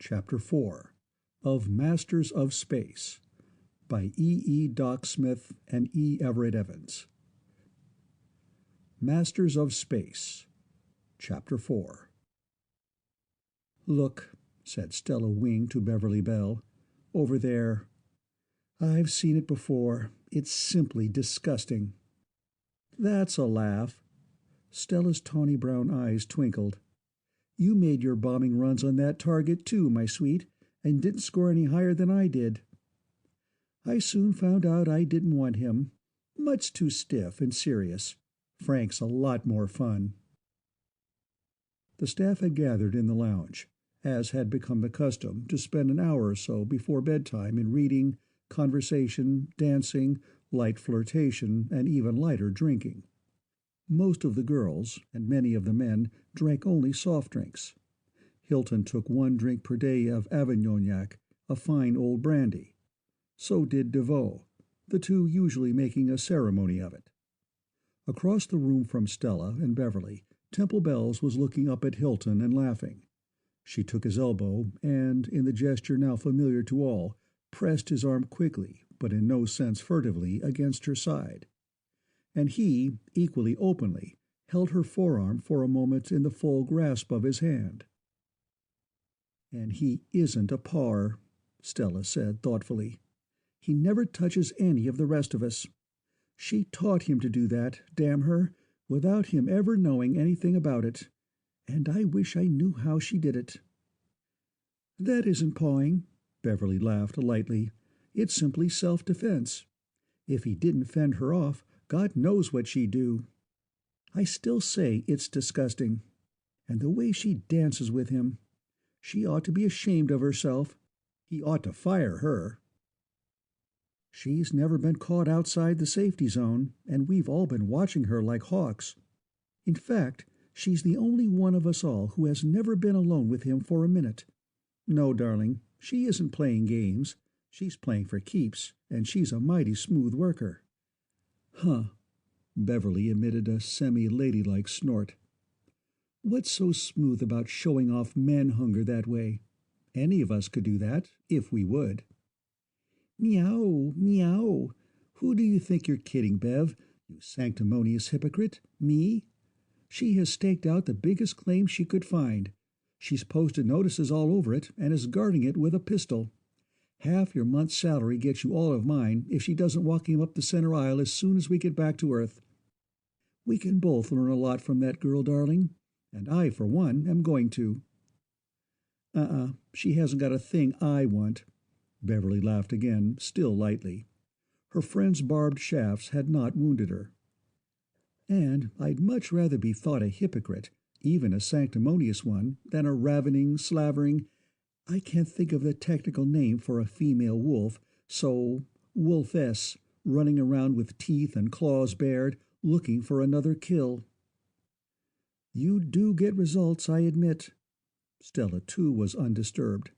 Chapter 4 of Masters of Space by E. Doc Smith and E. Everett Evans. Masters of Space, Chapter 4. "Look," said Stella Wing to Beverly Bell, "over there. I've seen it before. It's simply disgusting." "That's a laugh." Stella's tawny brown eyes twinkled. "You made your bombing runs on that target, too, my sweet, and didn't score any higher than I did." "I soon found out I didn't want him. Much too stiff and serious. Frank's a lot more fun." The staff had gathered in the lounge, as had become the custom, to spend an hour or so before bedtime in reading, conversation, dancing, light flirtation, and even lighter drinking. Most of the girls, and many of the men, drank only soft drinks. Hilton took 1 drink per day of Avignognac, a fine old brandy. So did DeVoe, the two usually making a ceremony of it. Across the room from Stella and Beverly, Temple Bells was looking up at Hilton and laughing. She took his elbow and, in the gesture now familiar to all, pressed his arm quickly, but in no sense furtively, against her side. And he, equally openly, held her forearm for a moment in the full grasp of his hand. "And he isn't a par," Stella said thoughtfully. "He never touches any of the rest of us. She taught him to do that, damn her, without him ever knowing anything about it. And I wish I knew how she did it." "That isn't pawing," Beverly laughed lightly. "It's simply self-defense. If he didn't fend her off, God knows what she'd do. I still say it's disgusting. And the way she dances with him. She ought to be ashamed of herself. He ought to fire her." "She's never been caught outside the safety zone, and we've all been watching her like hawks. In fact, she's the only one of us all who has never been alone with him for a minute. No, darling, she isn't playing games. She's playing for keeps, and she's a mighty smooth worker." "Huh." Beverly emitted a semi-ladylike snort. "What's so smooth about showing off man-hunger that way? Any of us could do that, if we would." "Meow, meow. Who do you think you're kidding, Bev, you sanctimonious hypocrite? Me? She has staked out the biggest claim she could find. She's posted notices all over it and is guarding it with a pistol. Half your month's salary gets you all of mine if she doesn't walk him up the center aisle as soon as we get back to Earth. We can both learn a lot from that girl, darling, and I, for one, am going to." She hasn't got a thing I want." Beverly laughed again, still lightly. Her friend's barbed shafts had not wounded her. "And I'd much rather be thought a hypocrite, even a sanctimonious one, than a ravening, slavering— I can't think of the technical name for a female wolf, so wolfess, running around with teeth and claws bared, looking for another kill." "You do get results, I admit." Stella, too, was undisturbed.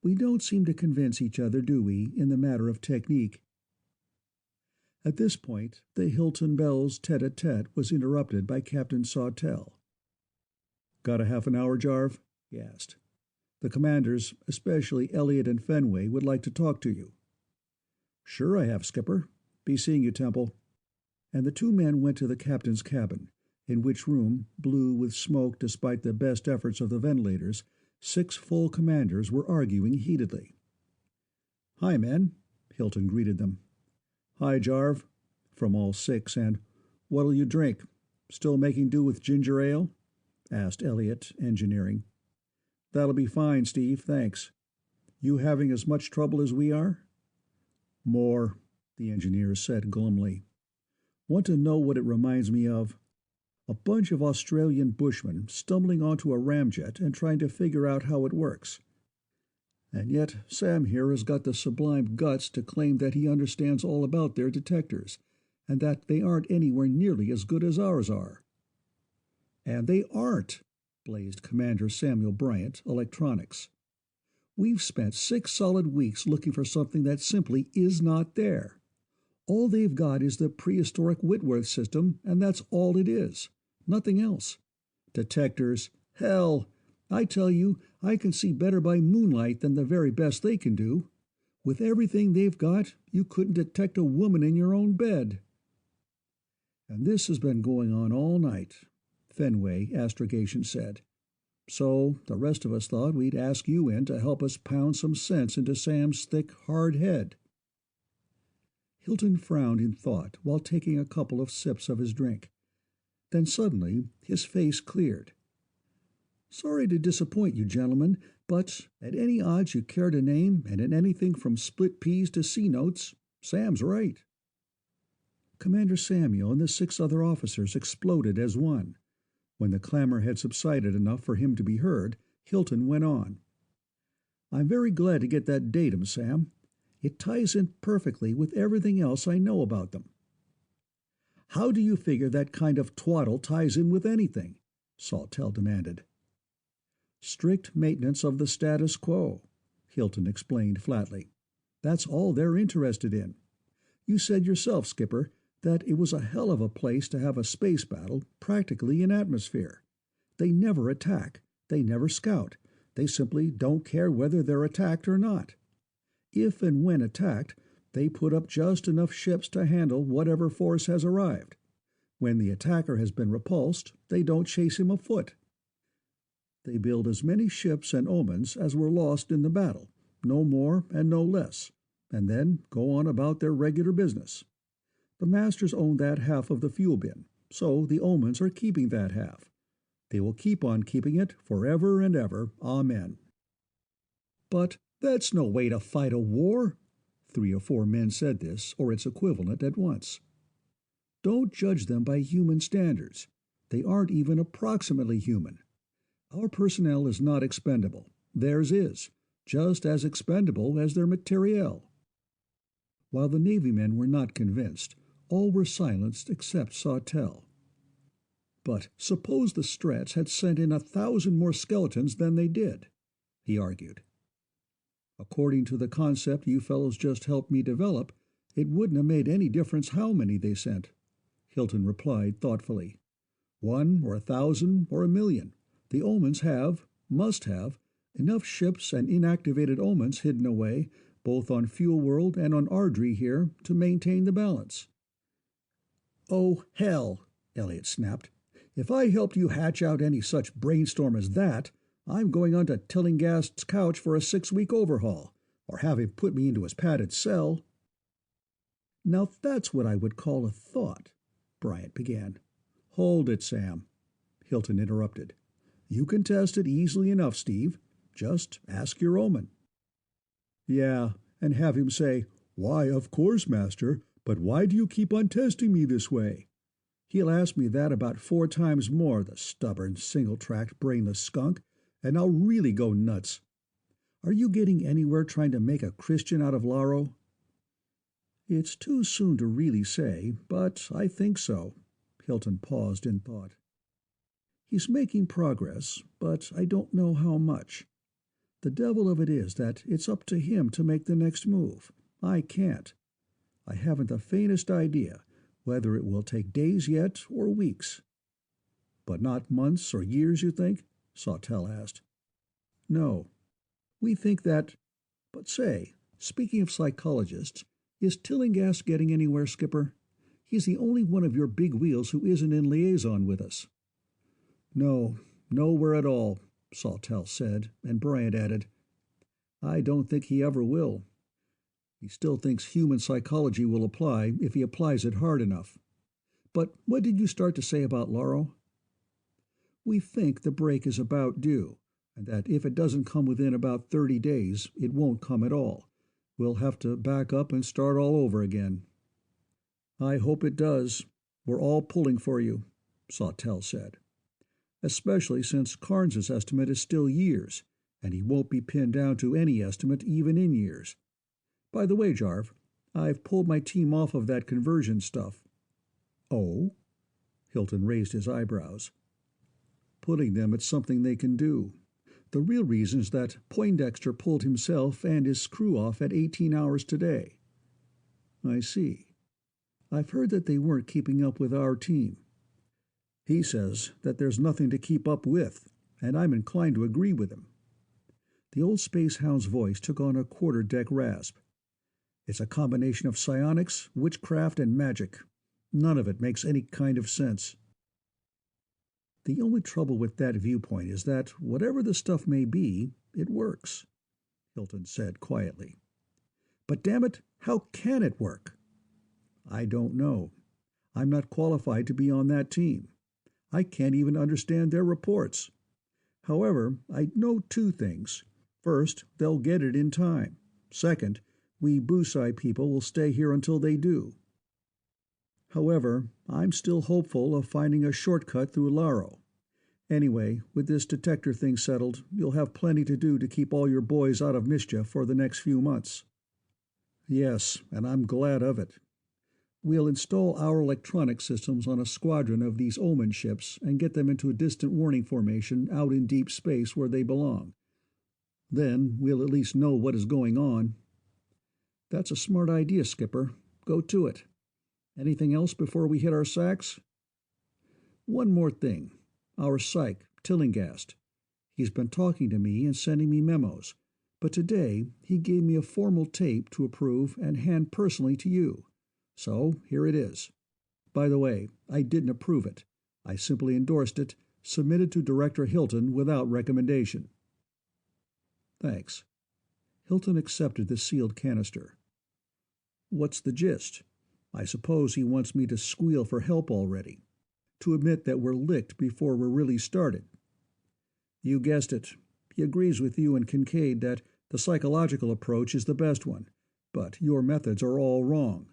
"We don't seem to convince each other, do we, in the matter of technique?" At this point, the Hilton Bells tete-a-tete was interrupted by Captain Sawtell. "Got a half an hour, Jarve?" he asked. "The commanders, especially Elliot and Fenway, would like to talk to you." "Sure I have, Skipper. Be seeing you, Temple." And the two men went to the captain's cabin, in which room, blue with smoke despite the best efforts of the ventilators, 6 full commanders were arguing heatedly. "Hi, men," Hilton greeted them. "Hi, Jarve," from all 6, and "What'll you drink? Still making do with ginger ale?" asked Elliot, engineering. "That'll be fine, Steve, thanks. You having as much trouble as we are?" "More," the engineer said glumly. "Want to know what it reminds me of? A bunch of Australian bushmen stumbling onto a ramjet and trying to figure out how it works. And yet Sam here has got the sublime guts to claim that he understands all about their detectors, and that they aren't anywhere nearly as good as ours are." "And they aren't," blazed Commander Samuel Bryant, Electronics. "We've spent 6 solid weeks looking for something that simply is not there. All they've got is the prehistoric Whitworth system, and that's all it is. Nothing else. Detectors. Hell! I tell you, I can see better by moonlight than the very best they can do. With everything they've got, you couldn't detect a woman in your own bed." "And this has been going on all night," Fenway Astrogation said. "So the rest of us thought we'd ask you in to help us pound some sense into Sam's thick, hard head." Hilton frowned in thought while taking a couple of sips of his drink. Then suddenly his face cleared. "Sorry to disappoint you, gentlemen, but at any odds you care to name, and in anything from split peas to C notes, Sam's right." Commander Samuel and the 6 other officers exploded as one. When the clamor had subsided enough for him to be heard, Hilton went on. "I'm very glad to get that datum, Sam. It ties in perfectly with everything else I know about them." "How do you figure that kind of twaddle ties in with anything?" Sawtelle demanded. "Strict maintenance of the status quo," Hilton explained flatly. "That's all they're interested in. You said yourself, Skipper, that it was a hell of a place to have a space battle practically in atmosphere. They never attack. They never scout. They simply don't care whether they're attacked or not. If and when attacked, they put up just enough ships to handle whatever force has arrived. When the attacker has been repulsed, they don't chase him afoot. They build as many ships and omens as were lost in the battle, no more and no less, and then go on about their regular business. The masters own that half of the fuel bin, so the omens are keeping that half. They will keep on keeping it forever and ever, amen." "But that's no way to fight a war." 3 or 4 men said this, or its equivalent, at once. "Don't judge them by human standards. They aren't even approximately human. Our personnel is not expendable. Theirs is, just as expendable as their materiel." While the Navy men were not convinced, all were silenced except Sawtelle. "But suppose the Strats had sent in 1,000 more skeletons than they did," he argued. "According to the concept you fellows just helped me develop, it wouldn't have made any difference how many they sent," Hilton replied thoughtfully. "1 or 1,000 or 1,000,000. The omens must have, enough ships and inactivated omens hidden away, both on Fuel World and on Ardrey here, to maintain the balance." "Oh, hell," Elliot snapped. "If I helped you hatch out any such brainstorm as that, I'm going on to Tillinghast's couch for a 6-week overhaul, or have him put me into his padded cell." "Now that's what I would call a thought," Bryant began. "Hold it, Sam," Hilton interrupted. "You can test it easily enough, Steve. Just ask your omen." "Yeah, and have him say, 'Why, of course, Master, but why do you keep on testing me this way?' He'll ask me that about 4 times more, the stubborn, single-tracked, brainless skunk, and I'll really go nuts. Are you getting anywhere trying to make a Christian out of Laro?" "It's too soon to really say, but I think so." Hilton paused in thought. "He's making progress, but I don't know how much. The devil of it is that it's up to him to make the next move. I can't. I haven't the faintest idea whether it will take days yet or weeks." "But not months or years, you think?" Sawtelle asked. "No. We think that... But say, speaking of psychologists, is Tillinghast getting anywhere, Skipper? He's the only one of your big wheels who isn't in liaison with us." "No, nowhere at all," Sawtelle said, and Bryant added, "I don't think he ever will. He still thinks human psychology will apply if he applies it hard enough. But what did you start to say about Laro?" "We think the break is about due, and that if it doesn't come within about 30 days, it won't come at all. We'll have to back up and start all over again." "I hope it does. We're all pulling for you," Sawtelle said. "Especially since Carnes's estimate is still years, and he won't be pinned down to any estimate even in years. By the way, Jarv, I've pulled my team off of that conversion stuff." "Oh?" Hilton raised his eyebrows. "Putting them at something they can do. The real reason is that Poindexter pulled himself and his crew off at 18 hours today." "I see. I've heard that they weren't keeping up with our team." "He says that there's nothing to keep up with, and I'm inclined to agree with him. The old space hound's voice took on a quarter-deck rasp. "It's a combination of psionics, witchcraft, and magic. None of it makes any kind of sense." "The only trouble with that viewpoint is that, whatever the stuff may be, it works," Hilton said quietly. "But damn it, how can it work?" "I don't know. I'm not qualified to be on that team. I can't even understand their reports. However, I know two things. First, they'll get it in time. Second, we Busai people will stay here until they do. However, I'm still hopeful of finding a shortcut through Laro. Anyway, with this detector thing settled, you'll have plenty to do to keep all your boys out of mischief for the next few months." "Yes, and I'm glad of it. We'll install our electronic systems on a squadron of these Omen ships and get them into a distant warning formation out in deep space where they belong. Then we'll at least know what is going on." "That's a smart idea, Skipper. Go to it. Anything else before we hit our sacks?" "One more thing. Our psych, Tillinghast. He's been talking to me and sending me memos, but today he gave me a formal tape to approve and hand personally to you. So here it is. By the way, I didn't approve it. I simply endorsed it, submitted to Director Hilton without recommendation." "Thanks." Hilton accepted the sealed canister. "What's the gist? I suppose he wants me to squeal for help already, to admit that we're licked before we're really started." "You guessed it. He agrees with you and Kincaid that the psychological approach is the best one, but your methods are all wrong.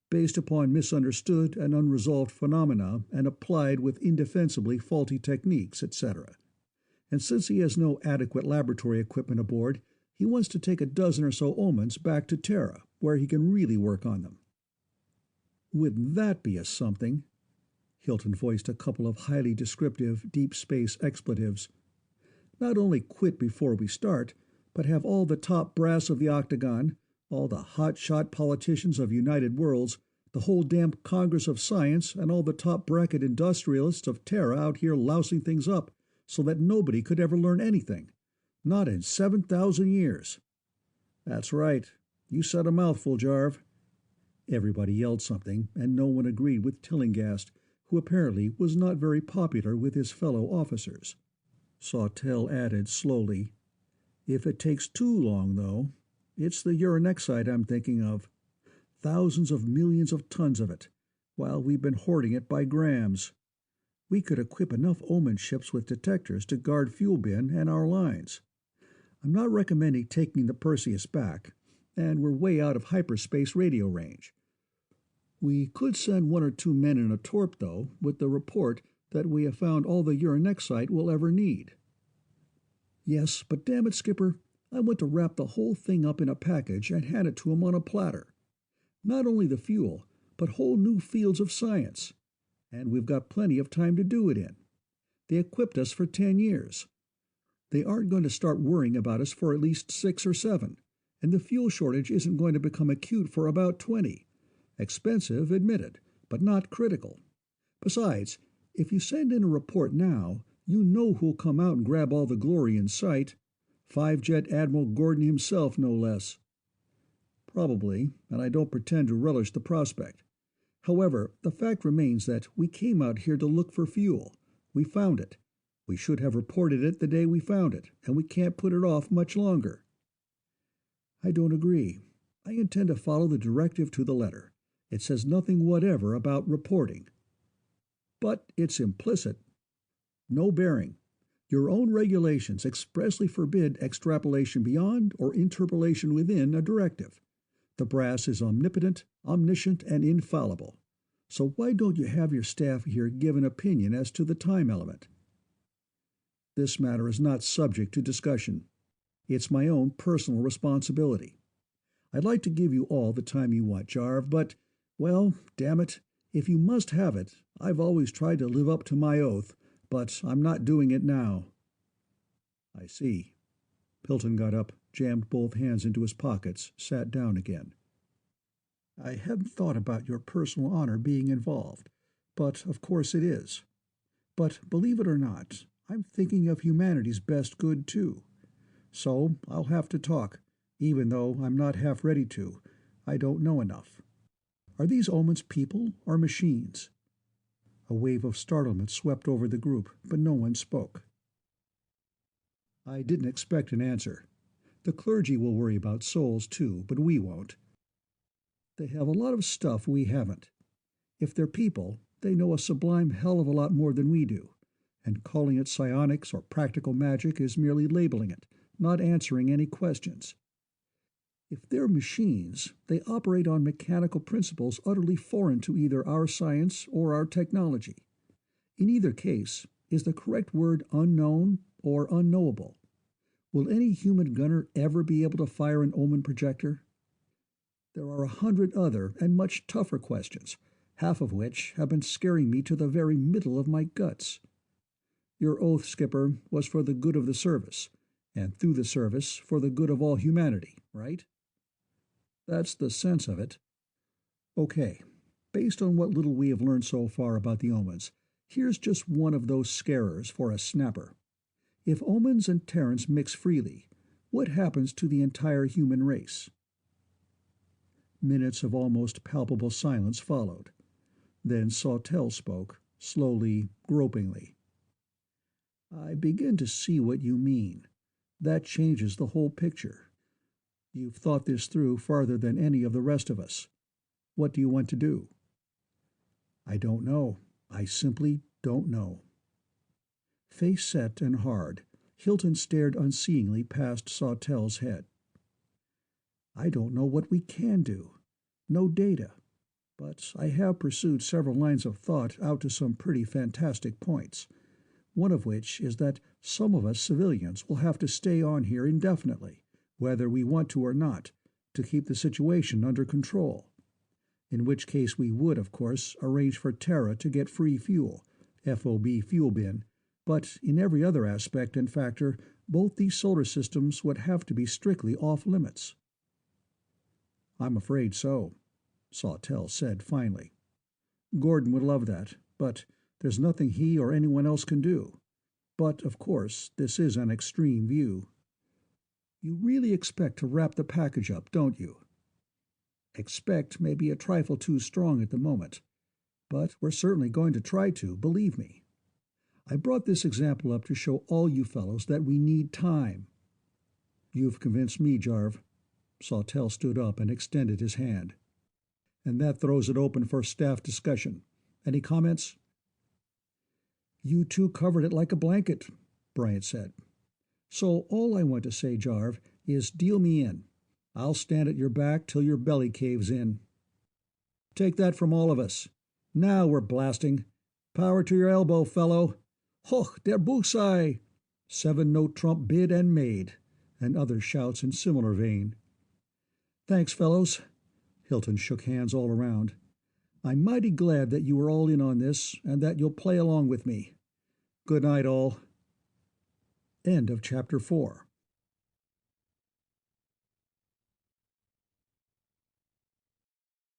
Based upon misunderstood and unresolved phenomena and applied with indefensibly faulty techniques, etc. And since he has no adequate laboratory equipment aboard, he wants to take a dozen or so omens back to Terra, where he can really work on them." "Wouldn't that be a something?" Hilton voiced a couple of highly descriptive deep space expletives. "Not only quit before we start, but have all the top brass of the Octagon, all the hot-shot politicians of United Worlds, the whole damn Congress of Science, and all the top-bracket industrialists of Terra out here lousing things up so that nobody could ever learn anything. Not in 7,000 years. "That's right. You said a mouthful, Jarv." Everybody yelled something, and no one agreed with Tillinghast, who apparently was not very popular with his fellow officers. Sawtell added slowly, "If it takes too long, though, it's the uranexite I'm thinking of. Thousands of millions of tons of it, while we've been hoarding it by grams. We could equip enough Omen ships with detectors to guard fuel bin and our lines. I'm not recommending taking the Perseus back, and we're way out of hyperspace radio range. We could send one or two men in a torp, though, with the report that we have found all the uranexite we'll ever need." "Yes, but damn it, Skipper, I want to wrap the whole thing up in a package and hand it to him on a platter. Not only the fuel, but whole new fields of science. And we've got plenty of time to do it in. They equipped us for 10 years. They aren't going to start worrying about us for at least 6 or 7, and the fuel shortage isn't going to become acute for about 20. Expensive, admitted, but not critical. Besides, if you send in a report now, you know who'll come out and grab all the glory in sight. Five-Jet Admiral Gordon himself, no less." "Probably, and I don't pretend to relish the prospect. However, the fact remains that we came out here to look for fuel. We found it. We should have reported it the day we found it, and we can't put it off much longer." "I don't agree. I intend to follow the directive to the letter. It says nothing whatever about reporting." "But it's implicit." "No bearing. Your own regulations expressly forbid extrapolation beyond or interpolation within a directive. The brass is omnipotent, omniscient, and infallible. So why don't you have your staff here give an opinion as to the time element?" "This matter is not subject to discussion. It's my own personal responsibility. I'd like to give you all the time you want, Jarv, but, well, damn it, if you must have it, I've always tried to live up to my oath, but I'm not doing it now." "I see." Hilton got up, jammed both hands into his pockets, sat down again. "I hadn't thought about your personal honor being involved, but of course it is. But believe it or not, I'm thinking of humanity's best good, too. So I'll have to talk, even though I'm not half ready to. I don't know enough. Are these omens people or machines? A wave of startlement swept over the group, but no one spoke. I didn't expect an answer. The clergy will worry about souls too, but we won't. They have a lot of stuff we haven't. If they're people, they know a sublime hell of a lot more than we do, and calling it psionics or practical magic is merely labeling it, not answering any questions. If they're machines, they operate on mechanical principles utterly foreign to either our science or our technology. In either case, is the correct word unknown or unknowable? Will any human gunner ever be able to fire an omen projector? There are 100 other and much tougher questions, half of which have been scaring me to the very middle of my guts. Your oath, Skipper, was for the good of the service, and through the service for the good of all humanity, right? That's the sense of it. Okay, based on what little we have learned so far about the omens, here's just one of those scarers for a snapper. If omens and Terrans mix freely, what happens to the entire human race? Minutes of almost palpable silence followed. Then Sawtelle spoke, slowly, gropingly. I begin to see what you mean. That changes the whole picture. You've thought this through farther than any of the rest of us. What do you want to do? I don't know. I simply don't know. Face set and hard, Hilton stared unseeingly past Sawtelle's head. I don't know what we can do. No data. But I have pursued several lines of thought out to some pretty fantastic points, one of which is that some of us civilians will have to stay on here indefinitely, whether we want to or not, to keep the situation under control. In which case we would, of course, arrange for Terra to get free fuel, FOB fuel bin, but in every other aspect and factor, both these solar systems would have to be strictly off-limits. I'm afraid so, Sawtelle said finally. Gordon would love that, but there's nothing he or anyone else can do. But, of course, this is an extreme view. You really expect to wrap the package up, don't you? Expect may be a trifle too strong at the moment, but we're certainly going to try to, believe me. I brought this example up to show all you fellows that we need time. You've convinced me, Jarv. Sawtelle stood up and extended his hand. And that throws it open for staff discussion. Any comments? You two covered it like a blanket, Bryant said. So all I want to say, Jarv, is deal me in. I'll stand at your back till your belly caves in. Take that from all of us. Now we're blasting. Power to your elbow, fellow. Hoch der Buchsei! 7-note trump bid and made, and other shouts in similar vein. Thanks, fellows. Hilton shook hands all around. I'm mighty glad that you were all in on this, and that you'll play along with me. Good night, all. End of Chapter 4.